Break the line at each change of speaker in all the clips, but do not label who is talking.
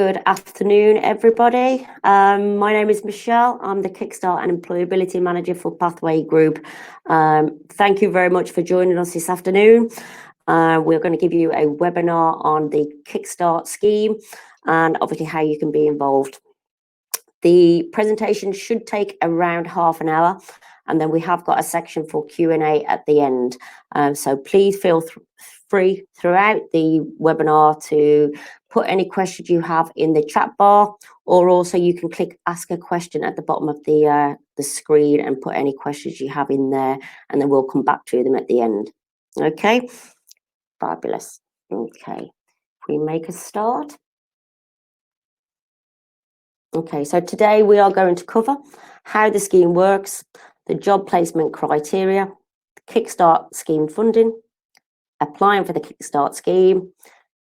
Good afternoon, everybody. My name is Michelle. I'm the Kickstart and Employability Manager for Pathway Group. Thank you very much for joining us this afternoon. We're going to give you a webinar on the Kickstart scheme and obviously how you can be involved. The presentation should take around half an hour, and then we have got a section for Q&A at the end. So please feel free throughout the webinar to put any questions you have in the chat bar, or also you can click ask a question at the bottom of the screen and put any questions you have in there, and then we'll come back to them at the end. Okay, fabulous. Okay, if we make a start. Okay, so today we are going to cover how the scheme works, the job placement criteria, Kickstart scheme funding, applying for the Kickstart scheme,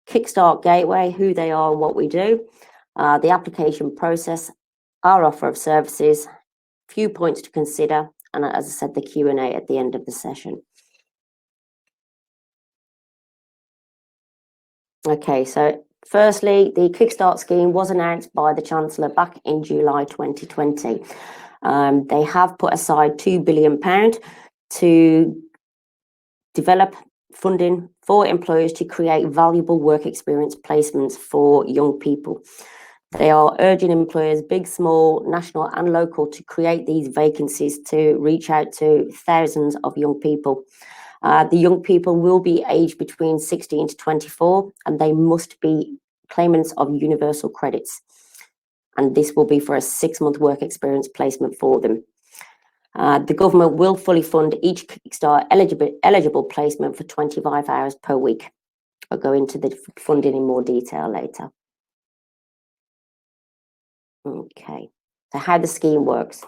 Kickstart Gateway, who they are and what we do, the application process, our offer of services, few points to consider, and as I said, the Q&A at the end of the session. Okay, so firstly, the Kickstart scheme was announced by the Chancellor back in July 2020. They have put aside £2 billion to develop funding for employers to create valuable work experience placements for young people. They are urging employers, big, small, national and local, to create these vacancies to reach out to thousands of young people. The young people will be aged between 16 to 24, and they must be claimants of universal credits. And this will be for a 6-month work experience placement for them. The government will fully fund each Kickstart eligible placement for 25 hours per week. I'll go into the funding in more detail later. Okay, so how the scheme works.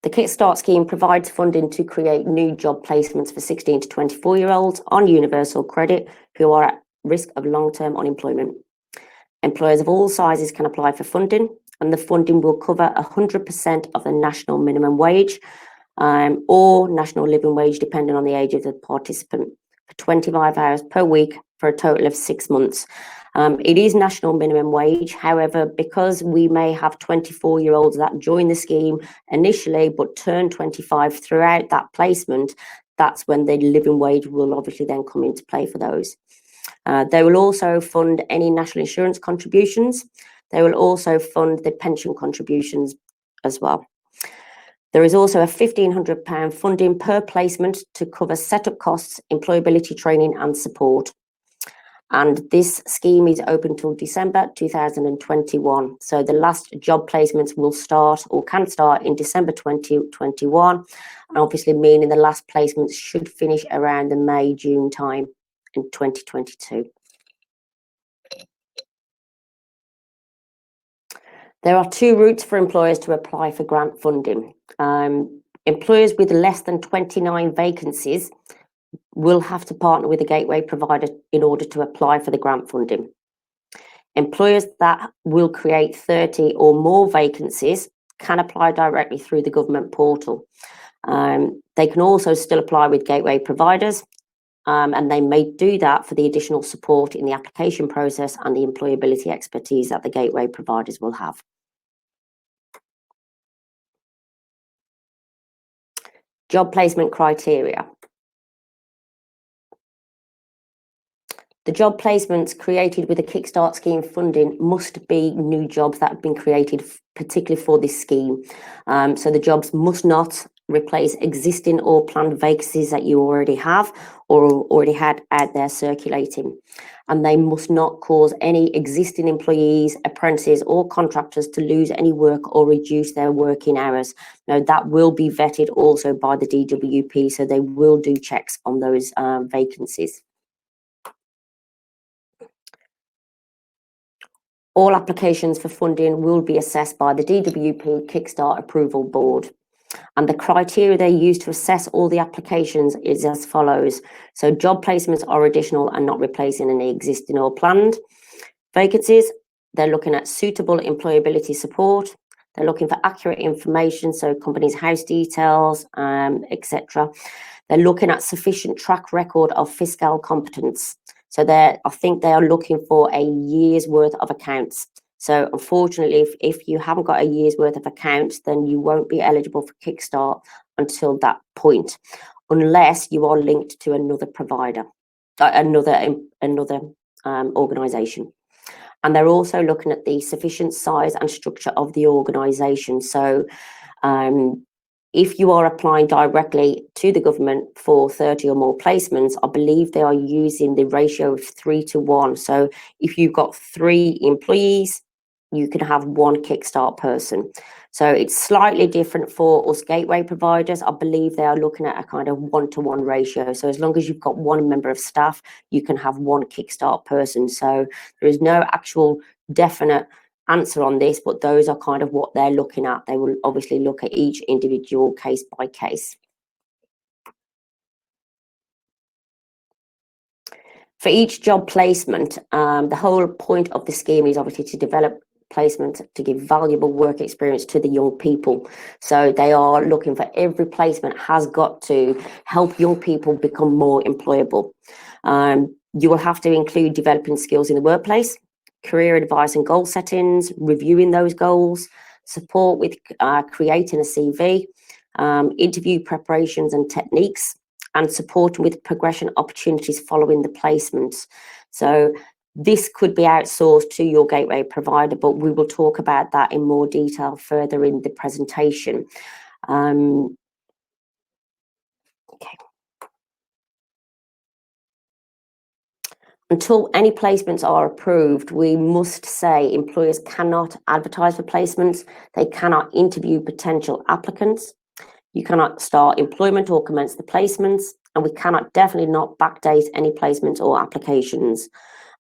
The Kickstart scheme provides funding to create new job placements for 16 to 24-year-olds on universal credit who are at risk of long-term unemployment. Employers of all sizes can apply for funding, and the funding will cover 100% of the national minimum wage or national living wage, depending on the age of the participant, for 25 hours per week for a total of 6 months. It is national minimum wage. However, because we may have 24-year-olds that join the scheme initially but turn 25 throughout that placement, that's when the living wage will obviously then come into play for those. They will also fund any national insurance contributions. They will also fund the pension contributions as well. There is also a £1,500 funding per placement to cover setup costs, employability training and support. And this scheme is open till December 2021. So the last job placements will start or can start in December 2021. And obviously meaning the last placements should finish around the May, June time in 2022. There are 2 routes for employers to apply for grant funding. Employers with less than 29 vacancies will have to partner with a gateway provider in order to apply for the grant funding. Employers that will create 30 or more vacancies can apply directly through the government portal. They can also still apply with gateway providers, and they may do that for the additional support in the application process and the employability expertise that the gateway providers will have. Job placement criteria. The job placements created with the Kickstart scheme funding must be new jobs that have been created particularly for this scheme. So the jobs must not replace existing or planned vacancies that you already have or already had out there circulating. And they must not cause any existing employees, apprentices or contractors to lose any work or reduce their working hours. Now that will be vetted also by the DWP, so they will do checks on those vacancies. All applications for funding will be assessed by the DWP Kickstart Approval Board. And the criteria they use to assess all the applications is as follows. So job placements are additional and not replacing any existing or planned vacancies. They're looking at suitable employability support. They're looking for accurate information, so companies' house details, etc. They're looking at sufficient track record of fiscal competence. So I think they are looking for a year's worth of accounts. So unfortunately, if you haven't got a year's worth of accounts, then you won't be eligible for Kickstart until that point, unless you are linked to another provider, another organisation. And they're also looking at the sufficient size and structure of the organisation. So if you are applying directly to the government for 30 or more placements, I believe they are using the ratio of 3 to 1. So if you've got 3 employees, you can have 1 Kickstart person. So it's slightly different for us gateway providers. I believe they are looking at a kind of 1-to-1 ratio. So as long as you've got 1 member of staff, you can have 1 Kickstart person. So there is no actual definite answer on this, but those are kind of what they're looking at. They will obviously look at each individual case by case. For each job placement, the whole point of the scheme is obviously to develop placement to give valuable work experience to the young people. So they are looking for every placement has got to help young people become more employable. You will have to include developing skills in the workplace, career advice and goal settings, reviewing those goals, support with creating a CV, interview preparations and techniques, and supporting with progression opportunities following the placements. So this could be outsourced to your gateway provider, but we will talk about that in more detail further in the presentation. Okay. Until any placements are approved, we must say employers cannot advertise for placements. They cannot interview potential applicants. You cannot start employment or commence the placements, and we cannot definitely not backdate any placements or applications.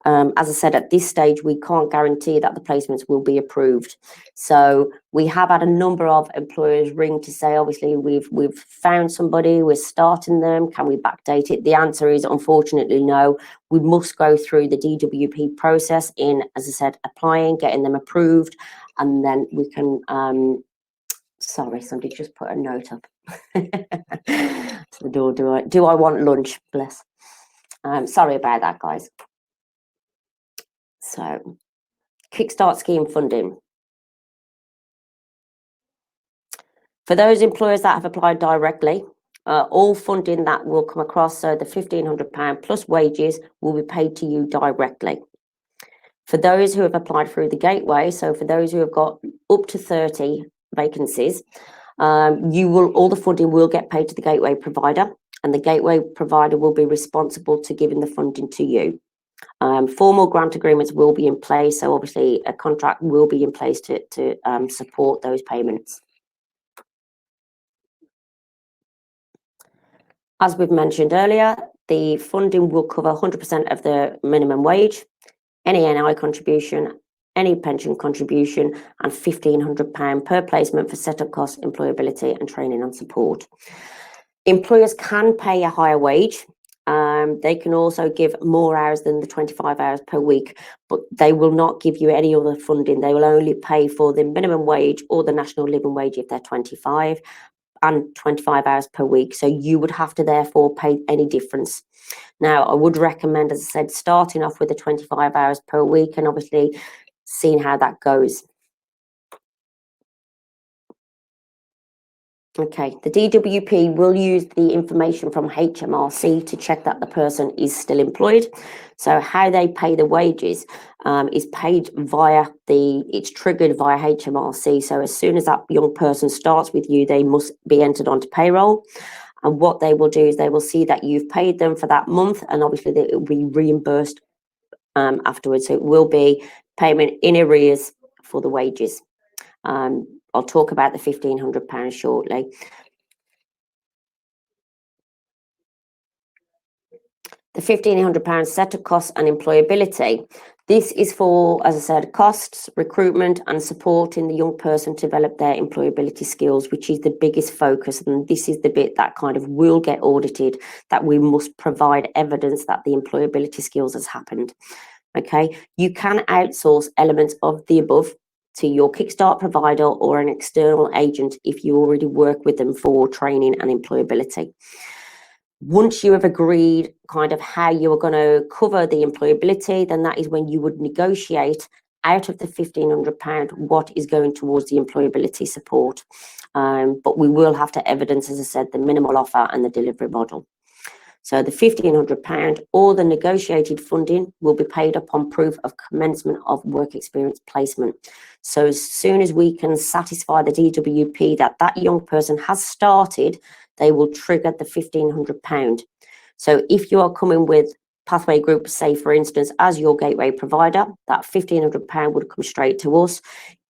As I said, at this stage, we can't guarantee that the placements will be approved. So we have had a number of employers ring to say, obviously, we've found somebody, we're starting them, can we backdate it? The answer is unfortunately no. We must go through the DWP process in, as I said, applying, getting them approved, and then we can sorry, somebody just put a note up to the door. Do I want lunch? Bless. Sorry about that, guys. So, Kickstart Scheme funding. For those employers that have applied directly, all funding that will come across, so the £1,500 plus wages will be paid to you directly. For those who have applied through the gateway, so for those who have got up to 30 vacancies, all the funding will get paid to the gateway provider, and the gateway provider will be responsible to giving the funding to you. Formal grant agreements will be in place, so obviously a contract will be in place to support those payments. As we've mentioned earlier, the funding will cover 100% of the minimum wage, any NI contribution, any pension contribution, and £1,500 per placement for setup costs, employability, and training and support. Employers can pay a higher wage. They can also give more hours than the 25 hours per week, but they will not give you any other funding. They will only pay for the minimum wage or the national living wage if they're 25 and 25 hours per week. So you would have to therefore pay any difference. Now, I would recommend, as I said, starting off with the 25 hours per week and obviously seeing how that goes. Okay, the DWP will use the information from HMRC to check that the person is still employed. So how they pay the wages is paid it's triggered via HMRC. So as soon as that young person starts with you, they must be entered onto payroll. And what they will do is they will see that you've paid them for that month, and obviously it will be reimbursed afterwards. So it will be payment in arrears for the wages. I'll talk about the £1,500 shortly. The £1,500 setup costs and employability. This is for, as I said, costs, recruitment, and supporting the young person to develop their employability skills, which is the biggest focus. And this is the bit that kind of will get audited, that we must provide evidence that the employability skills has happened. Okay, you can outsource elements of the above to your Kickstart provider or an external agent if you already work with them for training and employability. Once you have agreed kind of how you are going to cover the employability, then that is when you would negotiate out of the £1,500 what is going towards the employability support. But we will have to evidence, as I said, the minimal offer and the delivery model. So the £1,500 or the negotiated funding will be paid upon proof of commencement of work experience placement. So as soon as we can satisfy the DWP that that young person has started, they will trigger the £1,500. So if you are coming with Pathway Group, say for instance, as your gateway provider, that £1,500 would come straight to us.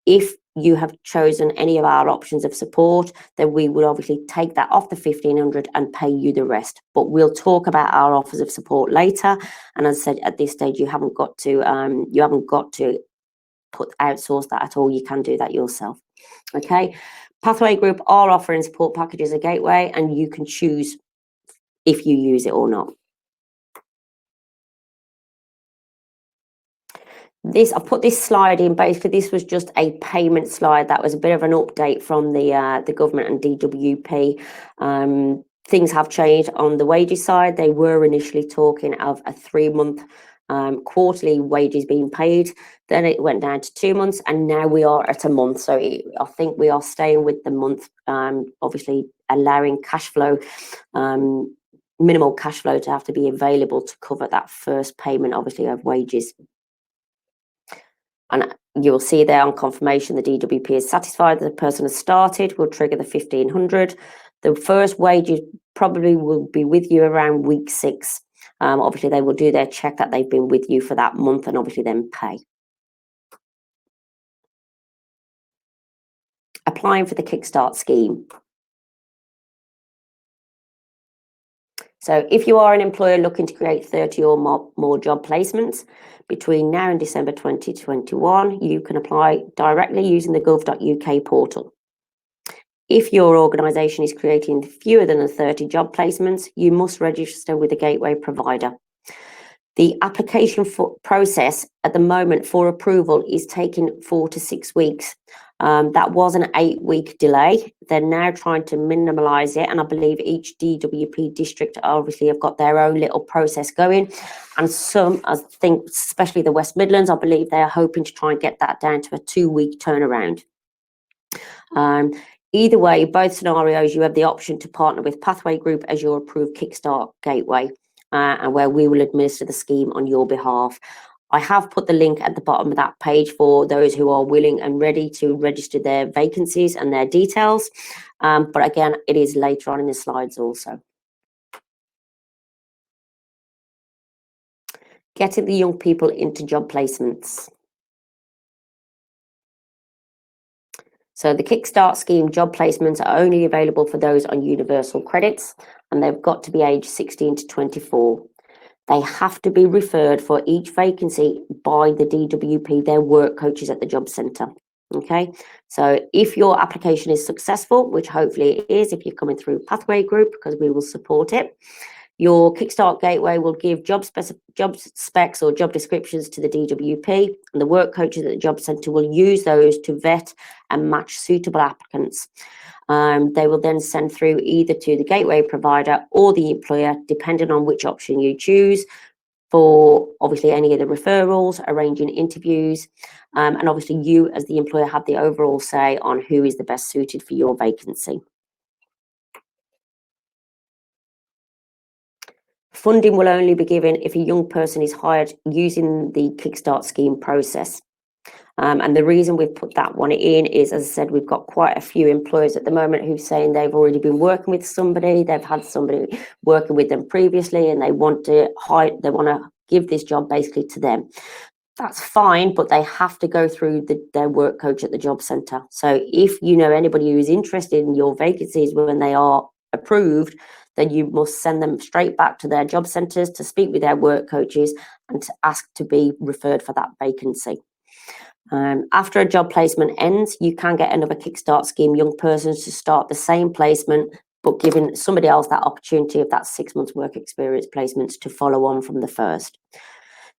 If you have chosen any of our options of support, then we would obviously take that off the £1,500 and pay you the rest. But we'll talk about our offers of support later. And as I said, at this stage, you haven't got to outsource that at all. You can do that yourself. Okay. Pathway Group are offering support packages a gateway, and you can choose if you use it or not. I've put this slide in. Basically, this was just a payment slide. That was a bit of an update from the government and DWP. Things have changed on the wages side. They were initially talking of a 3-month quarterly wages being paid. Then it went down to 2 months, and now we are at a month. So I think we are staying with the month, obviously allowing cash flow, minimal cash flow to have to be available to cover that first payment, obviously, of wages. And you'll see there on confirmation, the DWP is satisfied that the person has started, will trigger the 1,500. The first wages probably will be with you around week 6. Obviously, they will do their check that they've been with you for that month and obviously then pay. Applying for the Kickstart scheme. So if you are an employer looking to create 30 or more job placements between now and December 2021, you can apply directly using the gov.uk portal. If your organisation is creating fewer than 30 job placements, you must register with a gateway provider. The application process at the moment for approval is taking 4 to 6 weeks. That was an 8-week delay. They're now trying to minimalise it, and I believe each DWP district obviously have got their own little process going, and some, I think, especially the West Midlands, I believe they are hoping to try and get that down to a 2-week turnaround. Either way, both scenarios, you have the option to partner with Pathway Group as your approved Kickstart gateway, and where we will administer the scheme on your behalf. I have put the link at the bottom of that page for those who are willing and ready to register their vacancies and their details. But again, it is later on in the slides also. Getting the young people into job placements. So the Kickstart scheme job placements are only available for those on universal credits, and they've got to be aged 16 to 24. They have to be referred for each vacancy by the DWP, their work coaches at the job centre. Okay, so if your application is successful, which hopefully it is if you're coming through Pathway Group, because we will support it, your Kickstart Gateway will give job specs or job descriptions to the DWP, and the work coaches at the job centre will use those to vet and match suitable applicants. They will then send through either to the gateway provider or the employer, depending on which option you choose, for obviously any of the referrals, arranging interviews, and obviously you as the employer have the overall say on who is the best suited for your vacancy. Funding will only be given if a young person is hired using the Kickstart scheme process. And the reason we've put that one in is, as I said, we've got quite a few employers at the moment who're saying they've already been working with somebody, they've had somebody working with them previously, and they want to give this job basically to them. That's fine, but they have to go through their work coach at the job centre. So if you know anybody who is interested in your vacancies when they are approved, then you must send them straight back to their job centres to speak with their work coaches and to ask to be referred for that vacancy. After a job placement ends, you can get another Kickstart scheme young persons to start the same placement, but giving somebody else that opportunity of that 6 months work experience placements to follow on from the first.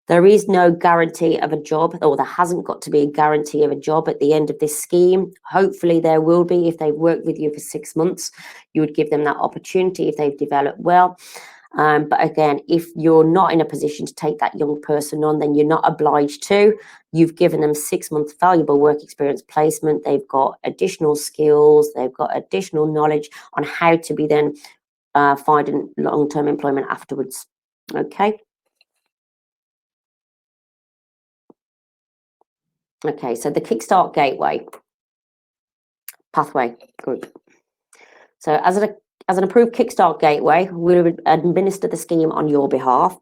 There is no guarantee of a job, or there hasn't got to be a guarantee of a job at the end of this scheme. Hopefully there will be. If they've worked with you for 6 months, you would give them that opportunity if they've developed well. But again, if you're not in a position to take that young person on, then you're not obliged to. You've given them 6 months valuable work experience placement. They've got additional skills. They've got additional knowledge on how to be then finding long-term employment afterwards. Okay. Okay, so the Kickstart Gateway Pathway Group. So as an approved Kickstart Gateway, we will administer the scheme on your behalf.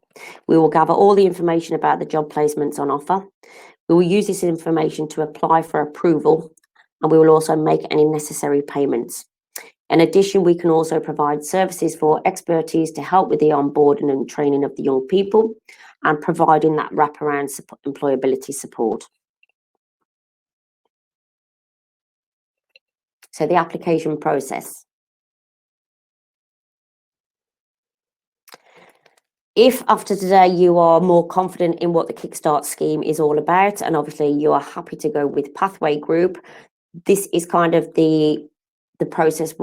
We will gather all the information about the job placements on offer. We will use this information to apply for approval, and we will also make any necessary payments. In addition, we can also provide services for expertise to help with the onboarding and training of the young people and providing that wraparound employability support. So the application process. If after today you are more confident in what the Kickstart scheme is all about, and obviously you are happy to go with Pathway Group, this is kind of the process,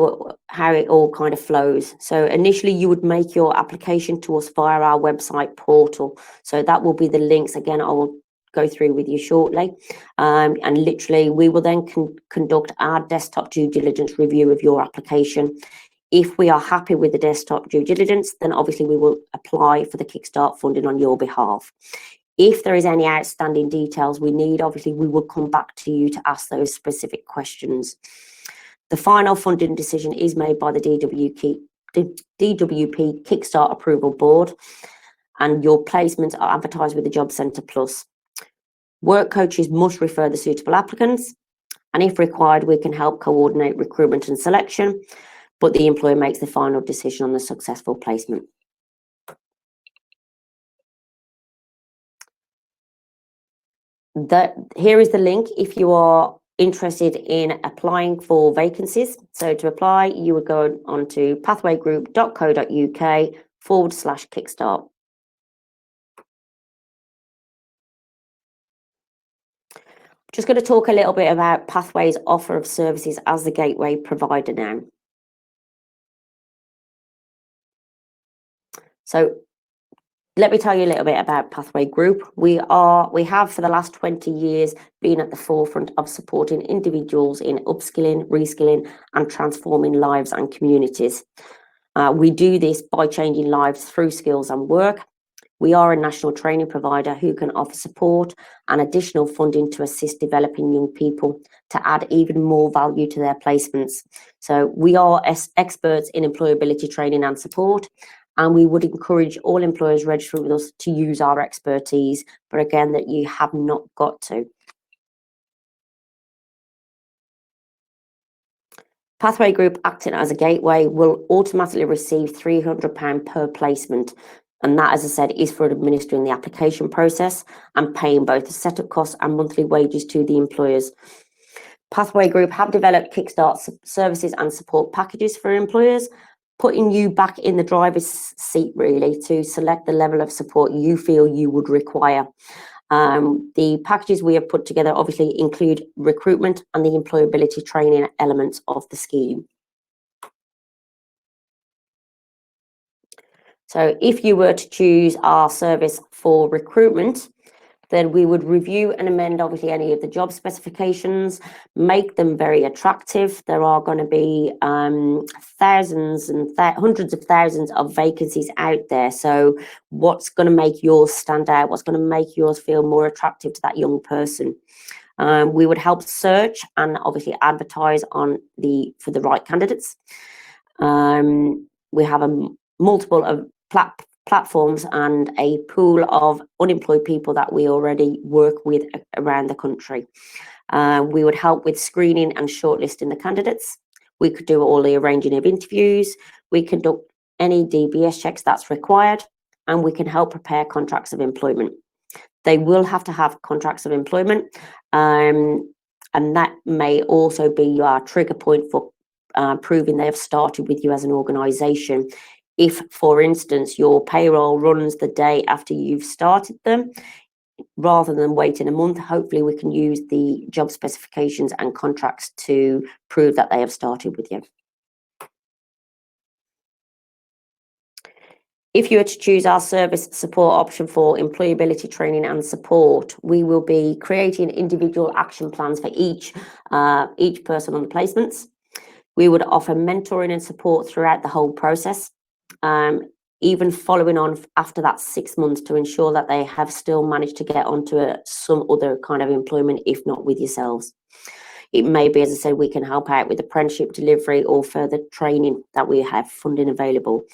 how it all kind of flows. So initially you would make your application to us via our website portal. So that will be the links. Again, I will go through with you shortly. And literally we will then conduct our desktop due diligence review of your application. If we are happy with the desktop due diligence, then obviously we will apply for the Kickstart funding on your behalf. If there is any outstanding details we need, obviously we will come back to you to ask those specific questions. The final funding decision is made by the DWP Kickstart Approval Board, and your placements are advertised with the Job Centre Plus. Work coaches must refer the suitable applicants, and if required, we can help coordinate recruitment and selection, but the employer makes the final decision on the successful placement. Here is the link if you are interested in applying for vacancies. So to apply, you would go on to pathwaygroup.co.uk/Kickstart. Just going to talk a little bit about Pathway's offer of services as the gateway provider now. So let me tell you a little bit about Pathway Group. We have for the last 20 years been at the forefront of supporting individuals in upskilling, reskilling, and transforming lives and communities. We do this by changing lives through skills and work. We are a national training provider who can offer support and additional funding to assist developing young people to add even more value to their placements. So we are experts in employability training and support, and we would encourage all employers registering with us to use our expertise, but again, that you have not got to. Pathway Group, acting as a gateway, will automatically receive £300 per placement. And that, as I said, is for administering the application process and paying both the setup costs and monthly wages to the employers. Pathway Group have developed Kickstart services and support packages for employers, putting you back in the driver's seat, really, to select the level of support you feel you would require. The packages we have put together obviously include recruitment and the employability training elements of the scheme. So if you were to choose our service for recruitment, then we would review and amend obviously any of the job specifications, make them very attractive. There are going to be thousands and hundreds of thousands of vacancies out there. So what's going to make yours stand out? What's going to make yours feel more attractive to that young person? We would help search and obviously advertise for the right candidates. We have a multiple of platforms and a pool of unemployed people that we already work with around the country. We would help with screening and shortlisting the candidates. We could do all the arranging of interviews. We conduct any DBS checks that's required, and we can help prepare contracts of employment. They will have to have contracts of employment, and that may also be our trigger point for proving they have started with you as an organisation. If, for instance, your payroll runs the day after you've started them, rather than waiting a month, hopefully we can use the job specifications and contracts to prove that they have started with you. If you were to choose our service support option for employability training and support, we will be creating individual action plans for each person on the placements. We would offer mentoring and support throughout the whole process, even following on after that 6 months, to ensure that they have still managed to get onto some other kind of employment, if not with yourselves. It may be, as I said, we can help out with apprenticeship delivery or further training that we have funding available.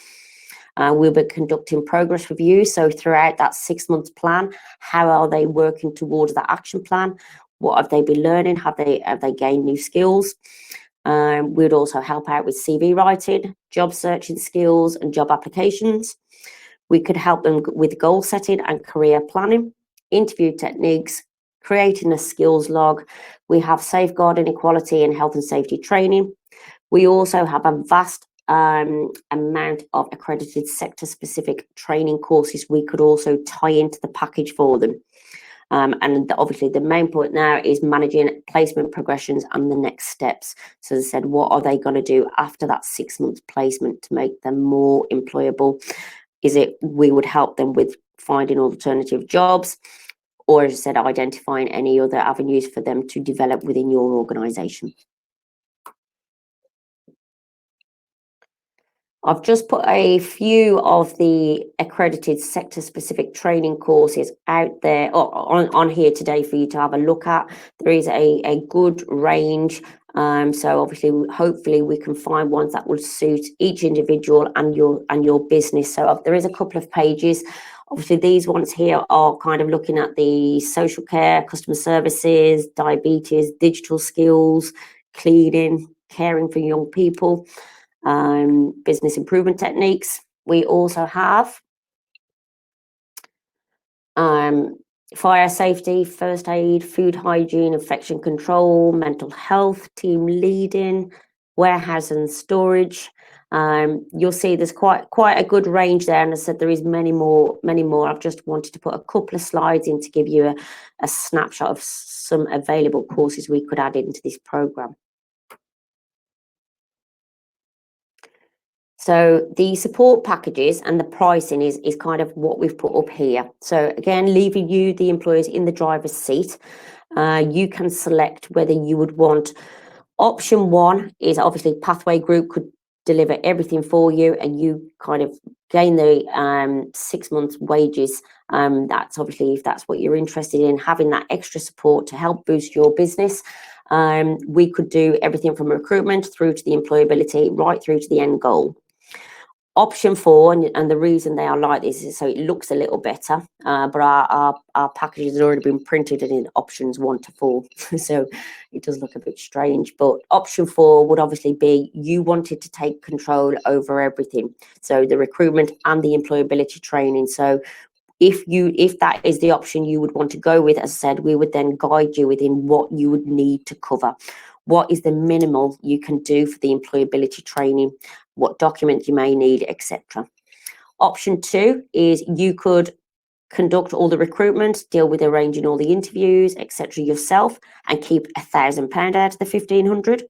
We'll be conducting progress reviews. So throughout that 6 months plan, how are they working towards that action plan? What have they been learning? Have they gained new skills? We'd also help out with CV writing, job searching skills and job applications. We could help them with goal setting and career planning, interview techniques, creating a skills log. We have safeguarding, equality and health and safety training. We also have a vast amount of accredited sector-specific training courses we could also tie into the package for them. And obviously the main point now is managing placement progressions and the next steps. So as I said, what are they going to do after that 6 months placement to make them more employable? Is it we would help them with finding alternative jobs, or as I said, identifying any other avenues for them to develop within your organisation? I've just put a few of the accredited sector-specific training courses out there on here today for you to have a look at. There is a good range. So obviously, hopefully we can find ones that will suit each individual and your business. So there is a couple of pages. Obviously, these ones here are kind of looking at the social care, customer services, diabetes, digital skills, cleaning, caring for young people, business improvement techniques. We also have fire safety, first aid, food hygiene, infection control, mental health, team leading, warehouse and storage. You'll see there's quite a good range there, and as I said, there is many more. I've just wanted to put a couple of slides in to give you a snapshot of some available courses we could add into this program. So the support packages and the pricing is kind of what we've put up here. So again, leaving you, the employers, in the driver's seat. You can select whether you would want. Option one is obviously Pathway Group could deliver everything for you, and you kind of gain the 6 months wages. That's obviously, if that's what you're interested in, having that extra support to help boost your business. We could do everything from recruitment through to the employability, right through to the end goal. Option four, and the reason they are like this is so it looks a little better, but our package has already been printed in options 1 to 4, so it does look a bit strange. But option 4 would obviously be you wanted to take control over everything, so the recruitment and the employability training. So if that is the option you would want to go with, as I said, we would then guide you within what you would need to cover. What is the minimal you can do for the employability training, what documents you may need, etc. Option 2 is you could conduct all the recruitment, deal with arranging all the interviews, etc. yourself, and keep £1,000 out of the 1,500.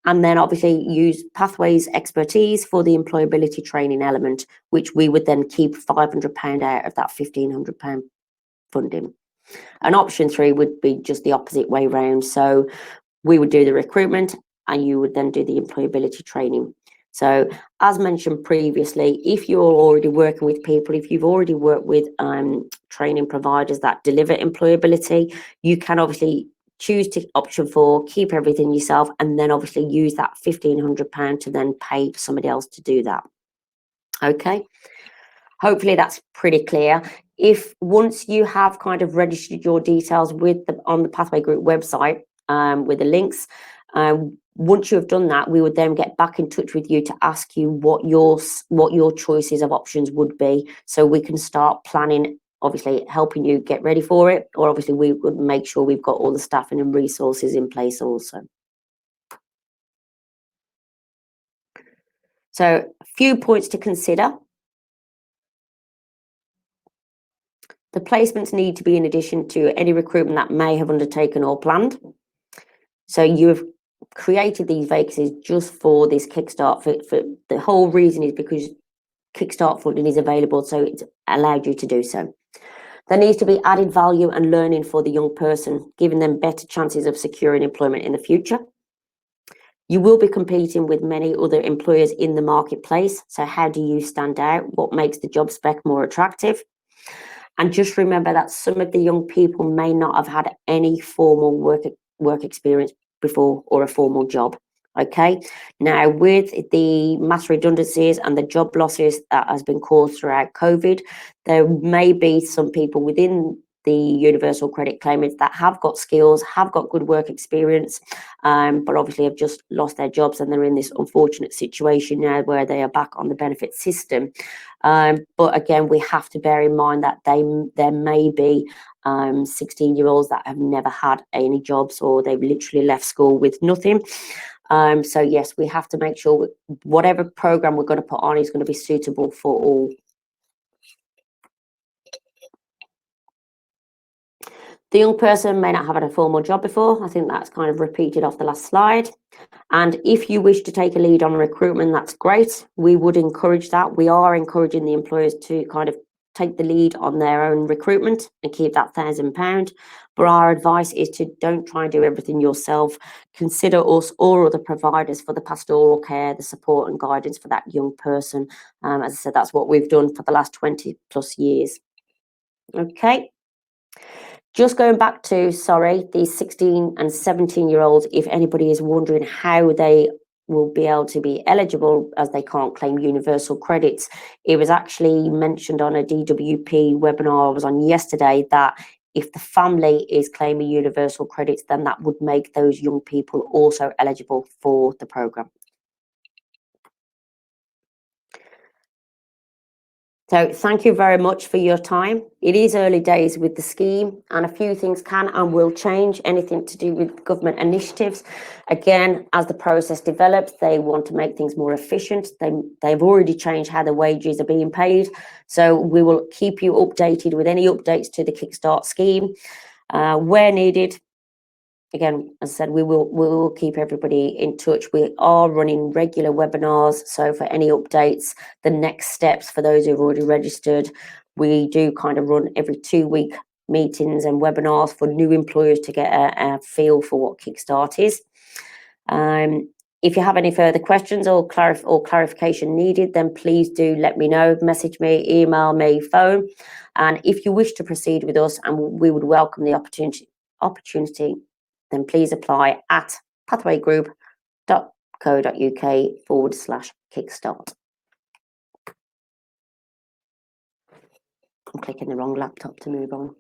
And then obviously use Pathways expertise for the employability training element, which we would then keep £500 out of that £1,500 funding. And option 3 would be just the opposite way round. So we would do the recruitment and you would then do the employability training. So as mentioned previously, if you're already working with people, if you've already worked with training providers that deliver employability, you can obviously choose to option 4, keep everything yourself, and then obviously use that £1,500 to then pay somebody else to do that. Okay, hopefully that's pretty clear. If once you have kind of registered your details on the Pathway Group website with the links, once you have done that, we would then get back in touch with you to ask you what your choices of options would be, so we can start planning, obviously helping you get ready for it, or obviously we would make sure we've got all the staffing and resources in place also. So a few points to consider. The placements need to be in addition to any recruitment that may have undertaken or planned. So you've created these vacancies just for this Kickstart. For the whole reason is because Kickstart funding is available, so it's allowed you to do so. There needs to be added value and learning for the young person, giving them better chances of securing employment in the future. You will be competing with many other employers in the marketplace. So how do you stand out? What makes the job spec more attractive? And just remember that some of the young people may not have had any formal work experience before or a formal job. Okay. Now, with the mass redundancies and the job losses that has been caused throughout COVID, there may be some people within the universal credit claimants that have got skills, have got good work experience, but obviously have just lost their jobs, and they're in this unfortunate situation now where they are back on the benefit system. But again, we have to bear in mind that there may be 16-year-olds that have never had any jobs, or they've literally left school with nothing. So yes, we have to make sure whatever program we're going to put on is going to be suitable for all. The young person may not have had a formal job before. I think that's kind of repeated off the last slide. And if you wish to take a lead on recruitment, that's great. We would encourage that. We are encouraging the employers to kind of take the lead on their own recruitment and keep that £1,000. But our advice is to don't try and do everything yourself. Consider us or other providers for the pastoral care, the support and guidance for that young person. As I said, that's what we've done for the last 20 plus years. Okay. Just going back to, these 16 and 17-year-olds, if anybody is wondering how they will be able to be eligible as they can't claim universal credits, it was actually mentioned on a DWP webinar I was on yesterday that if the family is claiming universal credits, then that would make those young people also eligible for the programme. So thank you very much for your time. It is early days with the scheme, and a few things can and will change, anything to do with government initiatives. Again, as the process develops, they want to make things more efficient. They've already changed how the wages are being paid. So we will keep you updated with any updates to the Kickstart scheme where needed. Again, as I said, we will keep everybody in touch. We are running regular webinars, so for any updates, the next steps for those who've already registered, we do kind of run every 2-week meetings and webinars for new employers to get a feel for what Kickstart is. If you have any further questions or clarification needed, then please do let me know. Message me, email me, phone. And if you wish to proceed with us, and we would welcome the opportunity, then please apply at pathwaygroup.co.uk/Kickstart. I'm clicking the wrong laptop to move on.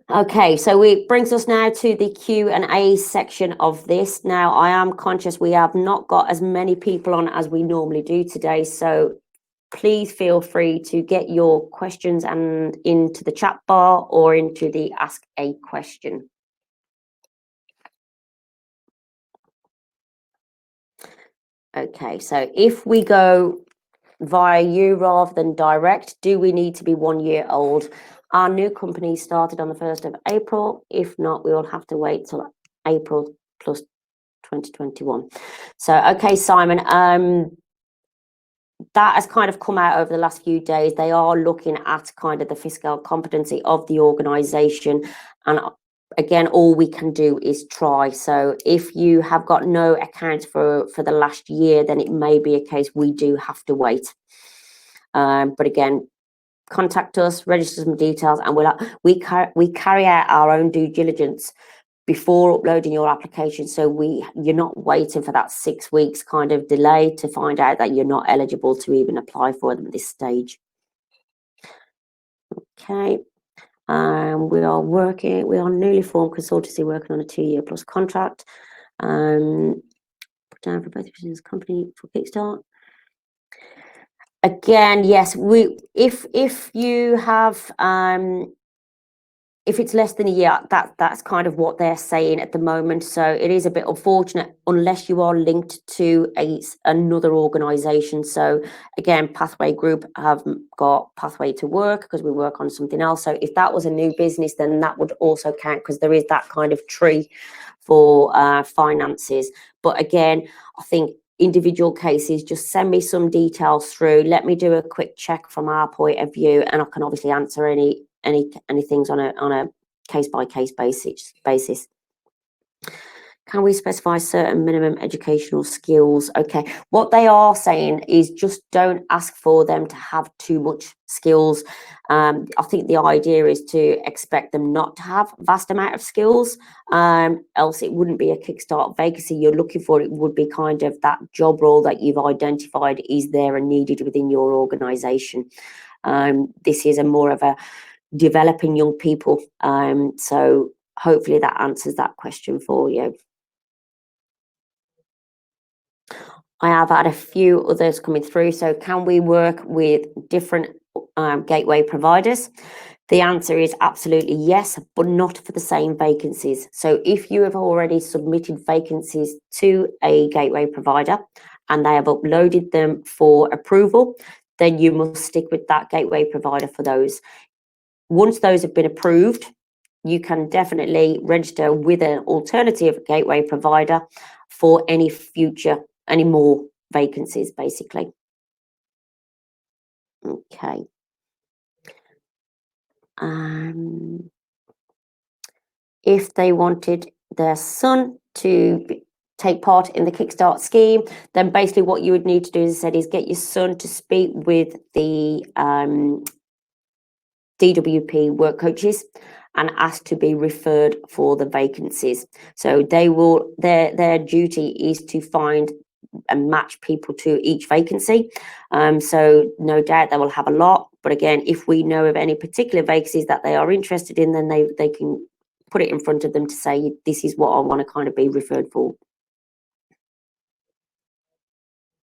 Okay, so it brings us now to the Q&A section of this. Now, I am conscious we have not got as many people on as we normally do today, so please feel free to get your questions and into the chat bar or into the Ask a Question. Okay, so if we go via you rather than direct, do we need to be 1 year old? Our new company started on the 1st of April. If not, we will have to wait till April plus 2021. So, okay, Simon, that has kind of come out over the last few days. They are looking at kind of the fiscal competency of the organisation, and again, all we can do is try. So if you have got no accounts for the last year, then it may be a case we do have to wait. But again, contact us, register some details, and we carry out our own due diligence before uploading your application, so you're not waiting for that 6 weeks kind of delay to find out that you're not eligible to even apply for them at this stage. Okay. We are newly formed consultancy working on a 2-year plus contract. Put down for both positions company for Kickstart. Again, yes, if you have if it's less than a year, that's kind of what they're saying at the moment. So it is a bit unfortunate unless you are linked to another organisation. So again, Pathway Group have got Pathway to Work because we work on something else. So if that was a new business, then that would also count because there is that kind of tree for finances. But again, I think individual cases, just send me some details through. Let me do a quick check from our point of view, and I can obviously answer any things on a case by case basis. Can we specify certain minimum educational skills? Okay, what they are saying is just don't ask for them to have too much skills. I think the idea is to expect them not to have a vast amount of skills, else it wouldn't be a Kickstart vacancy you're looking for. It would be kind of that job role that you've identified is there and needed within your organisation. This is a more of a developing young people. So hopefully that answers that question for you. I have had a few others coming through. So can we work with different gateway providers? The answer is absolutely yes, but not for the same vacancies. So if you have already submitted vacancies to a gateway provider and they have uploaded them for approval, then you must stick with that gateway provider for those. Once those have been approved, you can definitely register with an alternative gateway provider for any more vacancies, basically. Okay. If they wanted their son to take part in the Kickstart scheme, then basically what you would need to do, as I said, is get your son to speak with the DWP work coaches and ask to be referred for the vacancies. So they will, their duty is to find and match people to each vacancy. So no doubt they will have a lot, but again, if we know of any particular vacancies that they are interested in, then they can put it in front of them to say, this is what I want to kind of be referred for.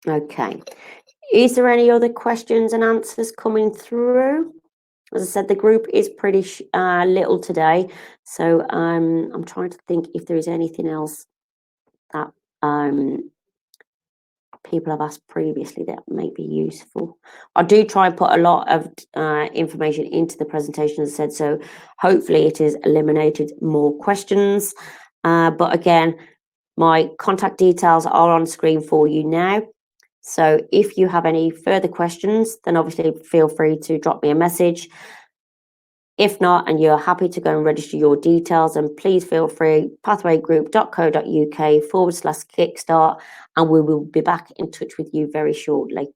Okay. Is there any other questions and answers coming through? As I said, the group is pretty little today, so I'm trying to think if there is anything else that people have asked previously that may be useful. I do try and put a lot of information into the presentation, as I said, so hopefully it has eliminated more questions. But again, my contact details are on screen for you now. So if you have any further questions, then obviously feel free to drop me a message. If not, and you're happy to go and register your details, then please feel free, pathwaygroup.co.uk/Kickstart, and we will be back in touch with you very shortly.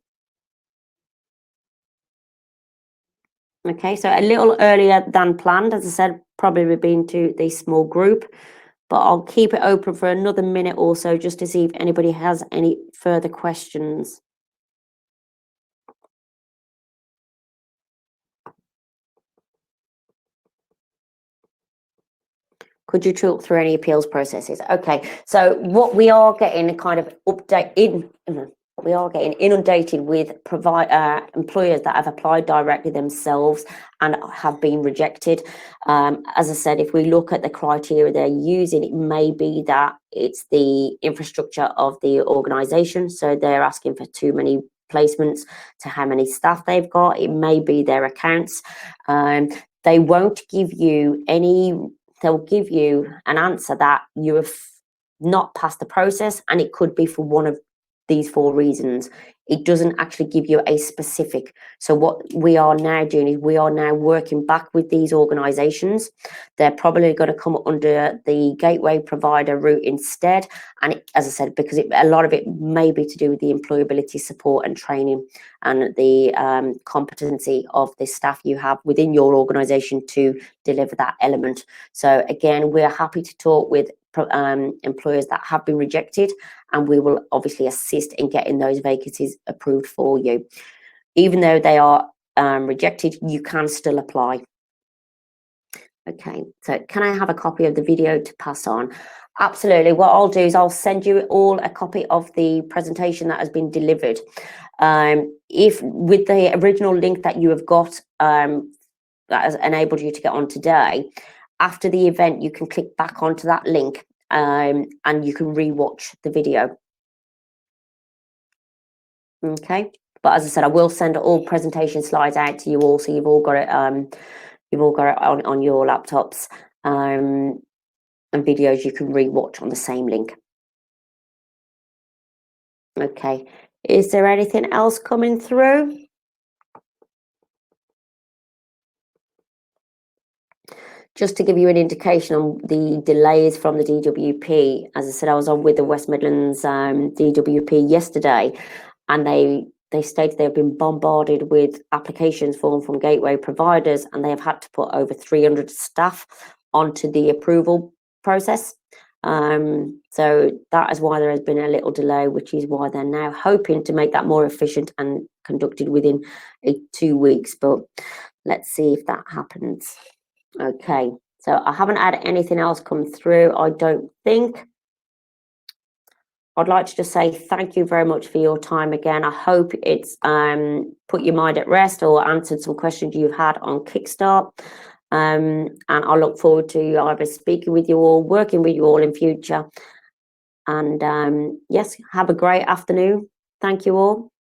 Okay, so a little earlier than planned, as I said, probably we've been to the small group, but I'll keep it open for another minute or so just to see if anybody has any further questions. Could you talk through any appeals processes? Okay, so what we are getting kind of we are getting inundated with employers that have applied directly themselves and have been rejected. As I said, if we look at the criteria they're using, it may be that it's the infrastructure of the organisation. So they're asking for too many placements to how many staff they've got. It may be their accounts. They won't give you they'll give you an answer that you have not passed the process, and it could be for one of these 4 reasons. It doesn't actually give you a specific. So what we are now doing is we are now working back with these organisations. They're probably going to come under the gateway provider route instead. And as I said, because a lot of it may be to do with the employability support and training and the competency of the staff you have within your organisation to deliver that element. So again, we're happy to talk with employers that have been rejected, and we will obviously assist in getting those vacancies approved for you. Even though they are rejected, you can still apply. Okay, so can I have a copy of the video to pass on? Absolutely. What I'll do is I'll send you all a copy of the presentation that has been delivered. If with the original link that you have got that has enabled you to get on today, after the event, you can click back onto that link and you can re-watch the video. Okay, but as I said, I will send all presentation slides out to you all, so you've all got it. You've all got it on your laptops, and videos you can re-watch on the same link. Okay, is there anything else coming through? Just to give you an indication on the delays from the DWP, as I said, I was on with the West Midlands DWP yesterday, and they stated they've been bombarded with applications from gateway providers, and they have had to put over 300 staff onto the approval process. So that is why there has been a little delay, which is why they're now hoping to make that more efficient and conducted within 2 weeks. But let's see if that happens. Okay, so I haven't had anything else come through, I don't think. I'd like to just say thank you very much for your time again. I hope it's put your mind at rest or answered some questions you've had on Kickstart. And I look forward to either speaking with you all, working with you all in future. And yes, have a great afternoon. Thank you all.